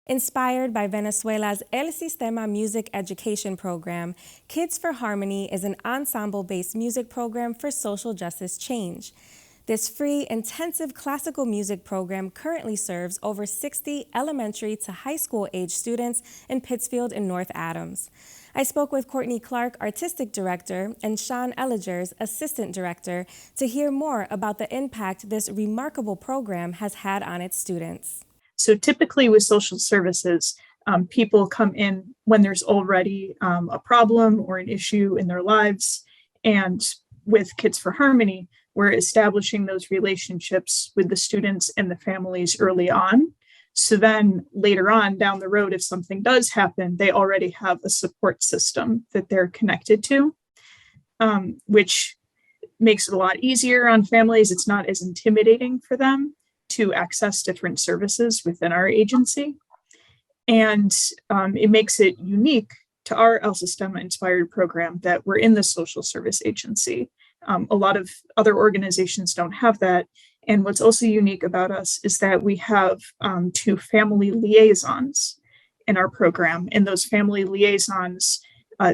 Inspired by Venezuela's El Sistema Music Education Program, Kids for Harmony is an ensemble-based music program for social justice change. This free, intensive classical music program currently serves over 60 elementary to high school age students in Pittsfield and North Adams. I spoke with Courtney Clark, Artistic Director, and Sean Elligers, Assistant Director, to hear more about the impact this remarkable program has had on its students. So typically with social services, people come in when there's already a problem or an issue in their lives. And with Kids for Harmony, we're establishing those relationships with the students and the families early on. So then later on down the road, if something does happen, they already have a support system that they're connected to, which makes it a lot easier on families. It's not as intimidating for them to access different services within our agency. And it makes it unique to our El Sistema inspired program that we're in the social service agency. A lot of other organizations don't have that. And what's also unique about us is that we have 2 family liaisons in our program. And those family liaisons,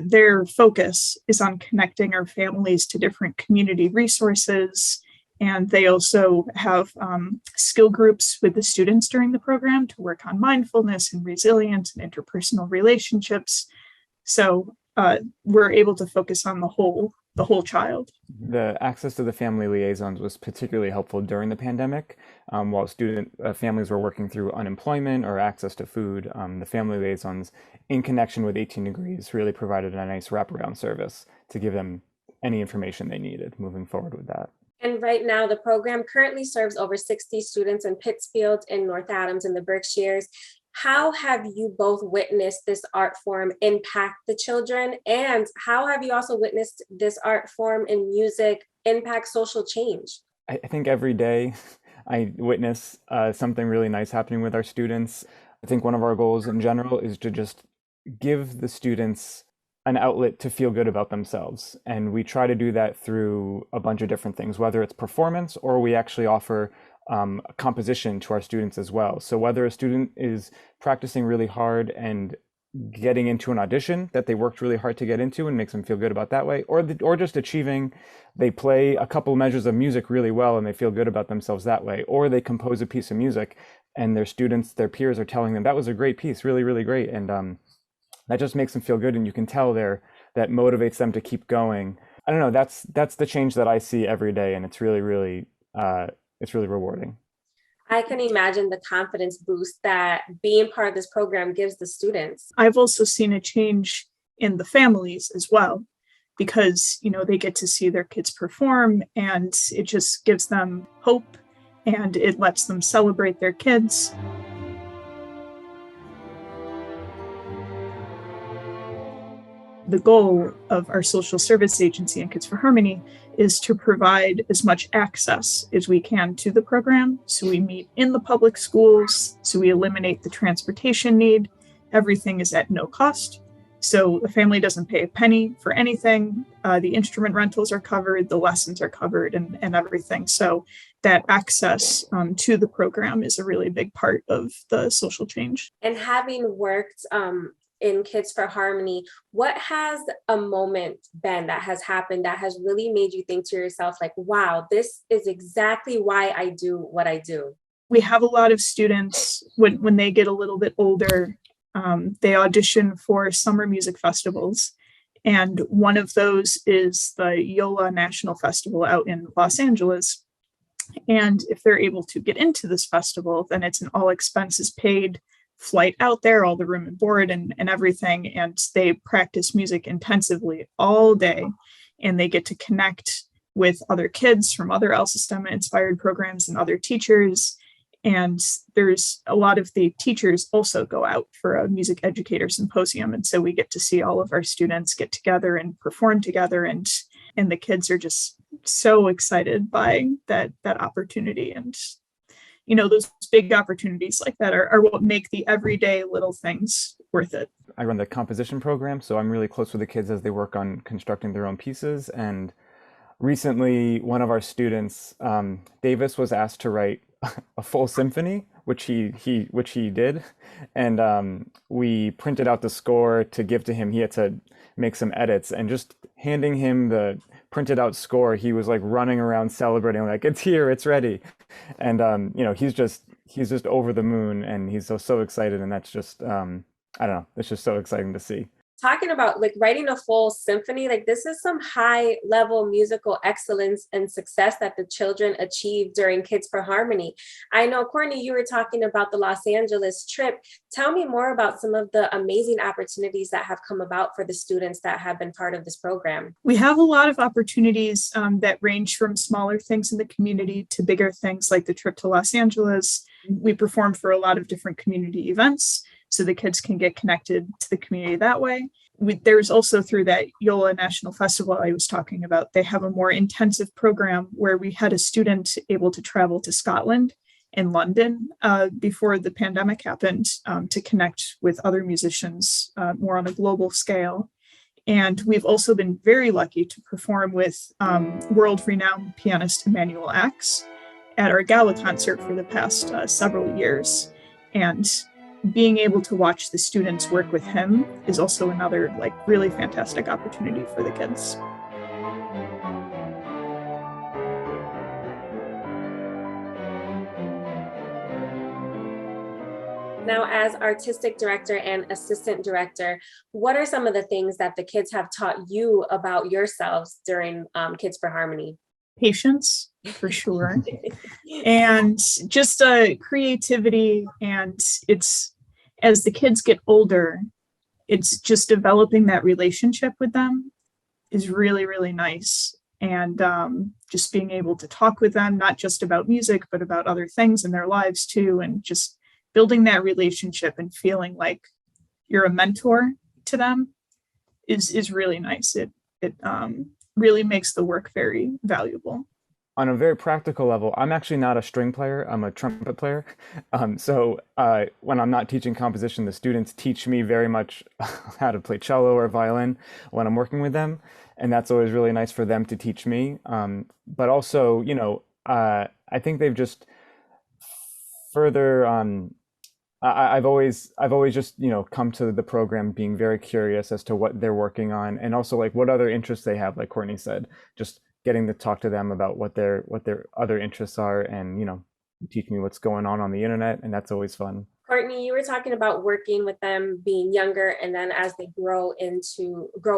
their focus is on connecting our families to different community resources. And they also have skill groups with the students during the program to work on mindfulness and resilience and interpersonal relationships. So we're able to focus on the whole child. The access to the family liaisons was particularly helpful during the pandemic. While families were working through unemployment or access to food, the family liaisons, in connection with 18 Degrees, really provided a nice wraparound service to give them any information they needed moving forward with that. And right now, the program currently serves over 60 students in Pittsfield and North Adams in the Berkshires. How have you both witnessed this art form impact the children? And how have you also witnessed this art form in music impact social change? I think every day I witness something really nice happening with our students. I think one of our goals in general is to just give the students an outlet to feel good about themselves. And we try to do that through a bunch of different things, whether it's performance or we actually offer composition to our students as well. So whether a student is practicing really hard and getting into an audition that they worked really hard to get into and makes them feel good about that way, or just achieving, they play a couple measures of music really well and they feel good about themselves that way, or they compose a piece of music and their students, their peers are telling them that was a great piece, really, really great. And that just makes them feel good, and you can tell that motivates them to keep going. I don't know. That's the change that I see every day, and it's really, really rewarding. I can imagine the confidence boost that being part of this program gives the students. I've also seen a change in the families as well, because they get to see their kids perform, and it just gives them hope, and it lets them celebrate their kids. The goal of our social service agency and Kids for Harmony is to provide as much access as we can to the program. So we meet in the public schools, so we eliminate the transportation need. Everything is at no cost. So the family doesn't pay a penny for anything. The instrument rentals are covered, the lessons are covered, and everything. So that access to the program is a really big part of the social change. And having worked in Kids for Harmony, what has a moment been that has happened that has really made you think to yourself, like, wow, this is exactly why I do what I do? We have a lot of students when they get a little bit older, they audition for summer music festivals. And one of those is the Yola National Festival out in Los Angeles. And if they're able to get into this festival, then it's an all expenses paid flight out there, all the room and board and everything. And they practice music intensively all day. And they get to connect with other kids from other El Sistema inspired programs and other teachers. And there's a lot of the teachers also go out for a music educator symposium. And so we get to see all of our students get together and perform together. And the kids are just so excited by that opportunity. And those big opportunities like that are what make the everyday little things worth it. I run the composition program, so I'm really close with the kids as they work on constructing their own pieces. And recently, one of our students, Davis, was asked to write a full symphony which he did, and we printed out the score to give to him. He had to make some edits, and just handing him the printed out score, he was like running around celebrating, like, it's here, it's ready. And he's just over the moon, and he's so excited, and that's just I don't know, it's just so exciting to see. Talking about like writing a full symphony, like this is some high level musical excellence and success that the children achieved during Kids for Harmony. I know, Courtney, you were talking about the Los Angeles trip. Tell me more about some of the amazing opportunities that have come about for the students that have been part of this program. We have a lot of opportunities that range from smaller things in the community to bigger things like the trip to Los Angeles. We performed for a lot of different community events, so the kids can get connected to the community that way. There's also, through that YOLA National Festival I was talking about, they have a more intensive program where we had a student able to travel to Scotland and London before the pandemic happened to connect with other musicians more on a global scale. And we've also been very lucky to perform with world-renowned pianist Emanuel Ax at our gala concert for the past several years. And being able to watch the students work with him is also another like really fantastic opportunity for the kids. Now, as artistic director and assistant director, what are some of the things that the kids have taught you about yourselves during Kids for Harmony? Patience, for sure. And just creativity. And it's, as the kids get older, it's just developing that relationship with them is really, really nice. And just being able to talk with them, not just about music, but about other things in their lives too. And just building that relationship and feeling like you're a mentor to them is really nice. It really makes the work very valuable. On a very practical level, I'm actually not a string player, I'm a trumpet player. So when I'm not teaching composition, the students teach me very much how to play cello or violin when I'm working with them. And that's always really nice for them to teach me. But also, I think they've just further, I've always just, come to the program being very curious as to what they're working on, and also like what other interests they have, like Courtney said, just getting to talk to them about what their other interests are, and teach me what's going on the internet, and that's always fun. Courtney, you were talking about working with them being younger, and then as they grow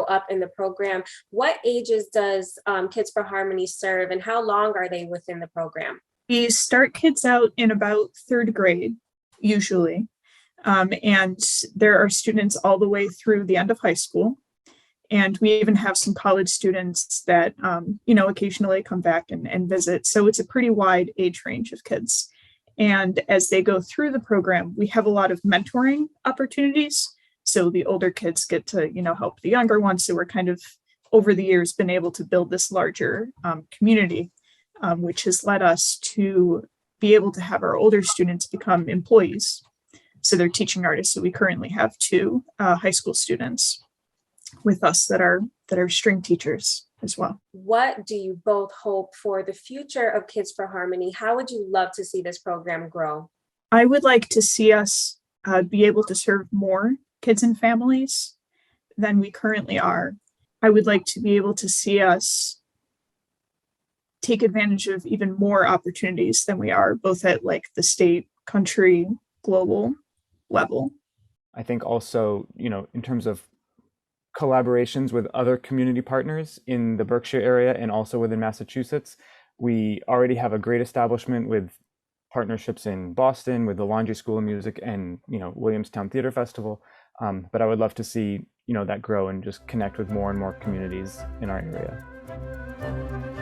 up in the program. What ages does Kids for Harmony serve, and how long are they within the program? We start kids out in about third grade, usually. And there are students all the way through the end of high school. And we even have some college students that, occasionally come back and visit. So it's a pretty wide age range of kids. And as they go through the program, we have a lot of mentoring opportunities. So the older kids get to, help the younger ones. So we're kind of, over the years, been able to build this larger community, which has led us to be able to have our older students become employees. So they're teaching artists. So we currently have 2 high school students with us that are string teachers as well. What do you both hope for the future of Kids for Harmony? How would you love to see this program grow? I would like to see us be able to serve more kids and families than we currently are. I would like to be able to see us take advantage of even more opportunities than we are, both at like the state, country, global level. I think also, in terms of collaborations with other community partners in the Berkshire area and also within Massachusetts, we already have a great establishment with partnerships in Boston with the Laundry School of Music and, Williamstown Theater Festival. But I would love to see, that grow and just connect with more and more communities in our area.